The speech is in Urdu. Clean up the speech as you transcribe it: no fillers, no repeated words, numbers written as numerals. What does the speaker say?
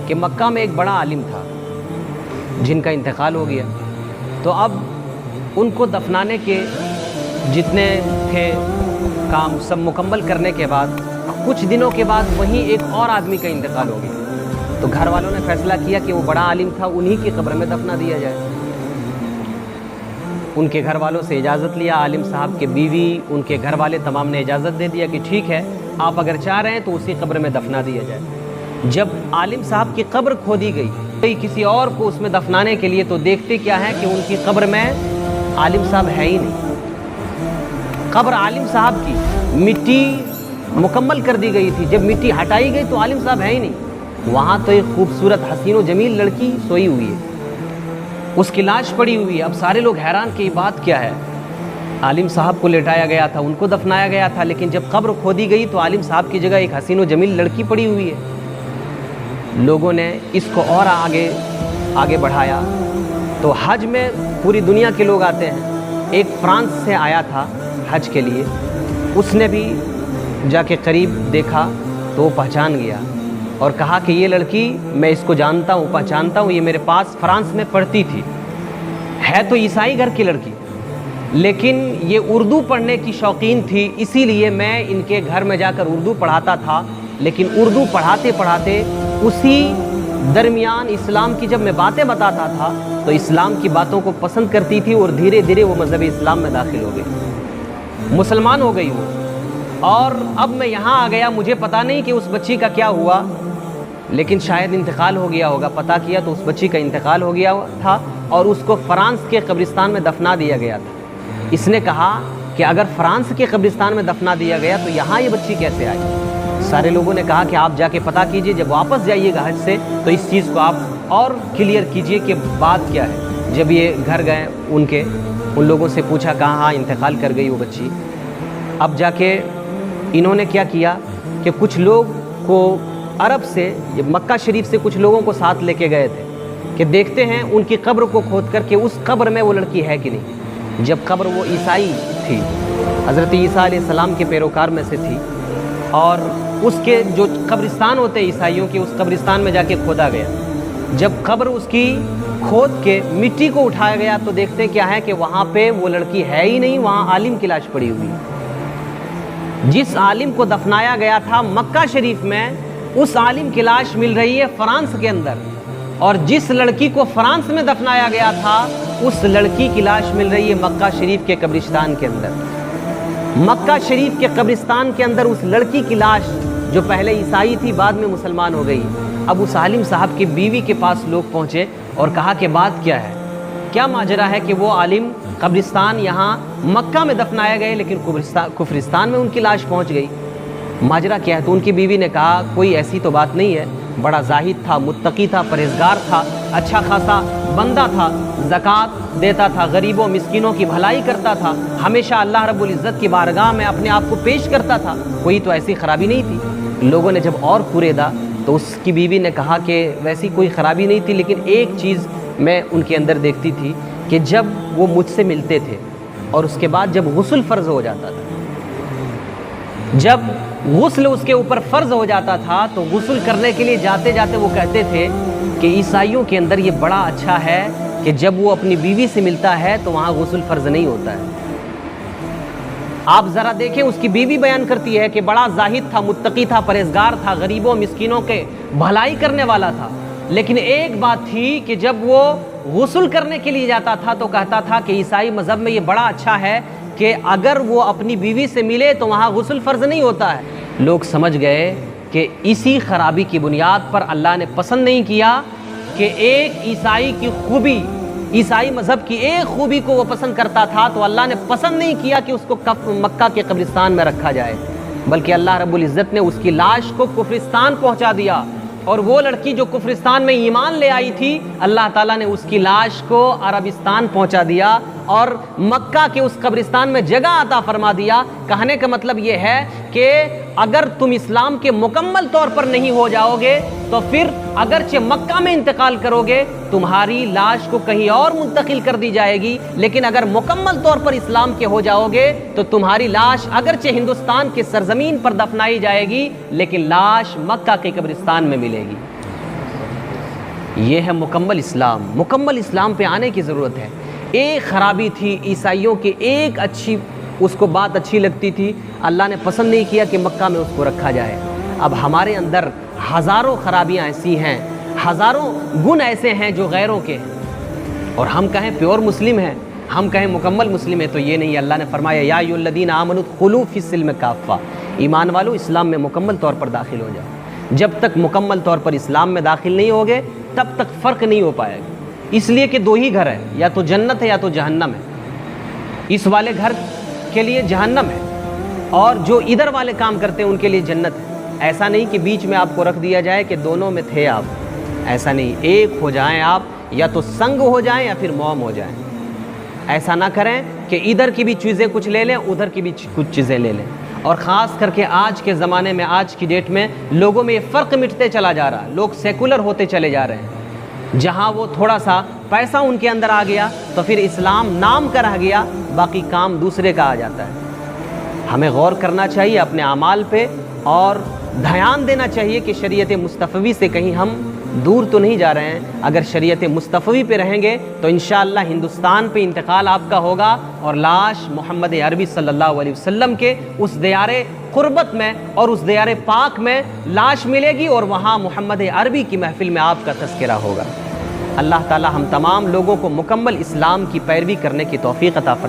کہ مکہ میں ایک بڑا عالم تھا جن کا انتقال ہو گیا، تو اب ان کو دفنانے کے جتنے تھے کام سب مکمل کرنے کے بعد کچھ دنوں کے بعد وہیں ایک اور آدمی کا انتقال ہو گیا، تو گھر والوں نے فیصلہ کیا کہ وہ بڑا عالم تھا انہی کی قبر میں دفنا دیا جائے۔ ان کے گھر والوں سے اجازت لیا، عالم صاحب کے بیوی ان کے گھر والے تمام نے اجازت دے دیا کہ ٹھیک ہے آپ اگر چاہ رہے ہیں تو اسی قبر میں دفنا دیا جائے۔ جب عالم صاحب کی قبر کھودی گئی کسی اور کو اس میں دفنانے کے لیے، تو دیکھتے کیا ہے کہ ان کی قبر میں عالم صاحب ہے ہی نہیں۔ قبر عالم صاحب کی مٹی مکمل کر دی گئی تھی، جب مٹی ہٹائی گئی تو عالم صاحب ہے ہی نہیں۔ وہاں تو ایک خوبصورت حسین و جمیل لڑکی سوئی ہوئی ہے، اس کی لاش پڑی ہوئی ہے۔ اب سارے لوگ حیران کہ یہ بات کیا ہے، عالم صاحب کو لٹایا گیا تھا، ان کو دفنایا گیا تھا، لیکن جب قبر کھودی گئی تو عالم صاحب کی جگہ ایک حسین و جمیل لڑکی پڑی ہوئی ہے۔ لوگوں نے اس کو اور آگے بڑھایا، تو حج میں پوری دنیا کے لوگ آتے ہیں۔ ایک فرانس سے آیا تھا حج کے لیے، اس نے بھی جا کے قریب دیکھا تو وہ پہچان گیا اور کہا کہ یہ لڑکی میں اس کو جانتا ہوں، پہچانتا ہوں، یہ میرے پاس فرانس میں پڑھتی تھی۔ ہے تو عیسائی گھر کی لڑکی، لیکن یہ اردو پڑھنے کی شوقین تھی، اسی لیے میں ان کے گھر میں جا کر اردو پڑھاتا تھا، لیکن اردو پڑھاتے پڑھاتے اسی درمیان اسلام کی جب میں باتیں بتاتا تھا تو اسلام کی باتوں کو پسند کرتی تھی، اور دھیرے دھیرے وہ مذہب اسلام میں داخل ہو گئی، مسلمان ہو گئی وہ۔ اور اب میں یہاں آ گیا، مجھے پتا نہیں کہ اس بچی کا کیا ہوا، لیکن شاید انتقال ہو گیا ہوگا۔ پتہ کیا تو اس بچی کا انتقال ہو گیا تھا اور اس کو فرانس کے قبرستان میں دفنا دیا گیا تھا۔ اس نے کہا کہ اگر فرانس کے قبرستان میں دفنا دیا گیا تو یہاں یہ بچی کیسے آئی؟ سارے لوگوں نے کہا کہ آپ جا کے پتہ کیجئے، جب واپس جائیے گا حج سے تو اس چیز کو آپ اور کلیئر کیجئے کہ بات کیا ہے۔ جب یہ گھر گئے ان لوگوں سے پوچھا، کہاں انتقال کر گئی وہ بچی۔ اب جا کے انہوں نے کیا کیا کہ کچھ لوگ کو عرب سے، مکہ شریف سے کچھ لوگوں کو ساتھ لے کے گئے تھے کہ دیکھتے ہیں ان کی قبر کو کھود کر کے اس قبر میں وہ لڑکی ہے کہ نہیں۔ جب قبر وہ عیسائی تھی، حضرت عیسیٰ علیہ السلام کے پیروکار میں سے تھی، اور اس کے جو قبرستان ہوتے عیسائیوں کے، اس قبرستان میں جا کے کھودا گیا۔ جب قبر اس کی کھود کے مٹی کو اٹھایا گیا تو دیکھتے کیا ہے کہ وہاں پہ وہ لڑکی ہے ہی نہیں، وہاں عالم کی لاش پڑی ہوئی ہے۔ جس عالم کو دفنایا گیا تھا مکہ شریف میں، اس عالم کی لاش مل رہی ہے فرانس کے اندر، اور جس لڑکی کو فرانس میں دفنایا گیا تھا اس لڑکی کی لاش مل رہی ہے مکہ شریف کے قبرستان کے اندر۔ مکہ شریف کے قبرستان کے اندر اس لڑکی کی لاش جو پہلے عیسائی تھی بعد میں مسلمان ہو گئی۔ اب اس عالم صاحب کی بیوی کے پاس لوگ پہنچے اور کہا کہ بات کیا ہے، کیا ماجرا ہے کہ وہ عالم قبرستان یہاں مکہ میں دفنایا گئے لیکن کفرستان میں ان کی لاش پہنچ گئی، ماجرا کیا ہے؟ تو ان کی بیوی نے کہا کوئی ایسی تو بات نہیں ہے، بڑا زاہد تھا، متقی تھا، پرہیزگار تھا، اچھا خاصا بندہ تھا، زکوٰۃ دیتا تھا، غریبوں مسکینوں کی بھلائی کرتا تھا، ہمیشہ اللہ رب العزت کی بارگاہ میں اپنے آپ کو پیش کرتا تھا، کوئی تو ایسی خرابی نہیں تھی۔ لوگوں نے جب اور کوریدا تو اس کی بیوی نے کہا کہ ویسی کوئی خرابی نہیں تھی، لیکن ایک چیز میں ان کے اندر دیکھتی تھی کہ جب وہ مجھ سے ملتے تھے اور اس کے بعد جب غسل فرض ہو جاتا تھا، جب غسل اس کے اوپر فرض ہو جاتا تھا تو غسل کرنے کے لیے جاتے جاتے وہ کہتے تھے کہ عیسائیوں کے اندر یہ بڑا اچھا ہے کہ جب وہ اپنی بیوی سے ملتا ہے تو وہاں غسل فرض نہیں ہوتا ہے۔ آپ ذرا دیکھیں، اس کی بیوی بیان کرتی ہے کہ بڑا زاہد تھا، متقی تھا، پرہیزگار تھا، غریبوں مسکینوں کے بھلائی کرنے والا تھا، لیکن ایک بات تھی کہ جب وہ غسل کرنے کے لیے جاتا تھا تو کہتا تھا کہ عیسائی مذہب میں یہ بڑا اچھا ہے کہ اگر وہ اپنی بیوی سے ملے تو وہاں غسل فرض نہیں ہوتا ہے۔ لوگ سمجھ گئے کہ اسی خرابی کی بنیاد پر اللہ نے پسند نہیں کیا کہ ایک عیسائی کی خوبی، عیسائی مذہب کی ایک خوبی کو وہ پسند کرتا تھا، تو اللہ نے پسند نہیں کیا کہ اس کو مکہ کے قبرستان میں رکھا جائے، بلکہ اللہ رب العزت نے اس کی لاش کو کفرستان پہنچا دیا، اور وہ لڑکی جو کفرستان میں ایمان لے آئی تھی، اللہ تعالیٰ نے اس کی لاش کو عربستان پہنچا دیا اور مکہ کے اس قبرستان میں جگہ عطا فرما دیا۔ کہنے کا مطلب یہ ہے کہ اگر تم اسلام کے مکمل طور پر نہیں ہو جاؤ گے تو پھر اگرچہ مکہ میں انتقال کرو گے تمہاری لاش کو کہیں اور منتقل کر دی جائے گی، لیکن اگر مکمل طور پر اسلام کے ہو جاؤ گے تو تمہاری لاش اگرچہ ہندوستان کے سرزمین پر دفنائی جائے گی لیکن لاش مکہ کے قبرستان میں ملے گی۔ یہ ہے مکمل اسلام. مکمل اسلام پہ آنے کی ضرورت ہے. ایک خرابی تھی عیسائیوں کی، ایک اچھی اس کو بات اچھی لگتی تھی، اللہ نے پسند نہیں کیا کہ مکہ میں اس کو رکھا جائے. اب ہمارے اندر ہزاروں خرابیاں ایسی ہیں، ہزاروں گن ایسے ہیں جو غیروں کے ہیں، اور ہم کہیں پیور مسلم ہیں، ہم کہیں مکمل مسلم ہیں، تو یہ نہیں. اللہ نے فرمایا یا ایھا الذین آمنوا ادخلوا فی السلم کافہ، ایمان والو اسلام میں مکمل طور پر داخل ہو جاؤ. جب تک مکمل طور پر اسلام میں داخل نہیں ہوگے تب تک فرق نہیں ہو پائے گا. اس لیے کہ دو ہی گھر ہے، یا تو جنت ہے یا تو جہنم ہے. اس والے گھر کے لیے جہنم ہے، اور جو ادھر والے کام کرتے ہیں ان کے لیے جنت ہے. ایسا نہیں کہ بیچ میں آپ کو رکھ دیا جائے کہ دونوں میں تھے آپ، ایسا نہیں. ایک ہو جائیں آپ، یا تو سنگ ہو جائیں یا پھر موم ہو جائیں. ایسا نہ کریں کہ ادھر کی بھی چیزیں کچھ لے لیں، ادھر کی بھی کچھ چیزیں لے لیں. اور خاص کر کے آج کے زمانے میں، آج کی ڈیٹ میں لوگوں میں یہ فرق مٹتے چلا جا رہا ہے. لوگ سیکولر ہوتے چلے جا رہے ہیں. جہاں وہ تھوڑا سا پیسہ ان کے اندر آ گیا تو پھر اسلام نام کا رہ گیا، باقی کام دوسرے کا آ جاتا ہے. ہمیں غور کرنا چاہیے اپنے اعمال پہ، اور دھیان دینا چاہیے کہ شریعت مصطفی سے کہیں ہم دور تو نہیں جا رہے ہیں. اگر شریعت مصطفی پہ رہیں گے تو انشاءاللہ ہندوستان پہ انتقال آپ کا ہوگا، اور لاش محمد عربی صلی اللہ علیہ وسلم کے اس دیار قربت میں اور اس دیار پاک میں لاش ملے گی، اور وہاں محمد عربی کی محفل میں آپ کا تذکرہ ہوگا. اللہ تعالی ہم تمام لوگوں کو مکمل اسلام کی پیروی کرنے کی توفیق عطا فرمائے.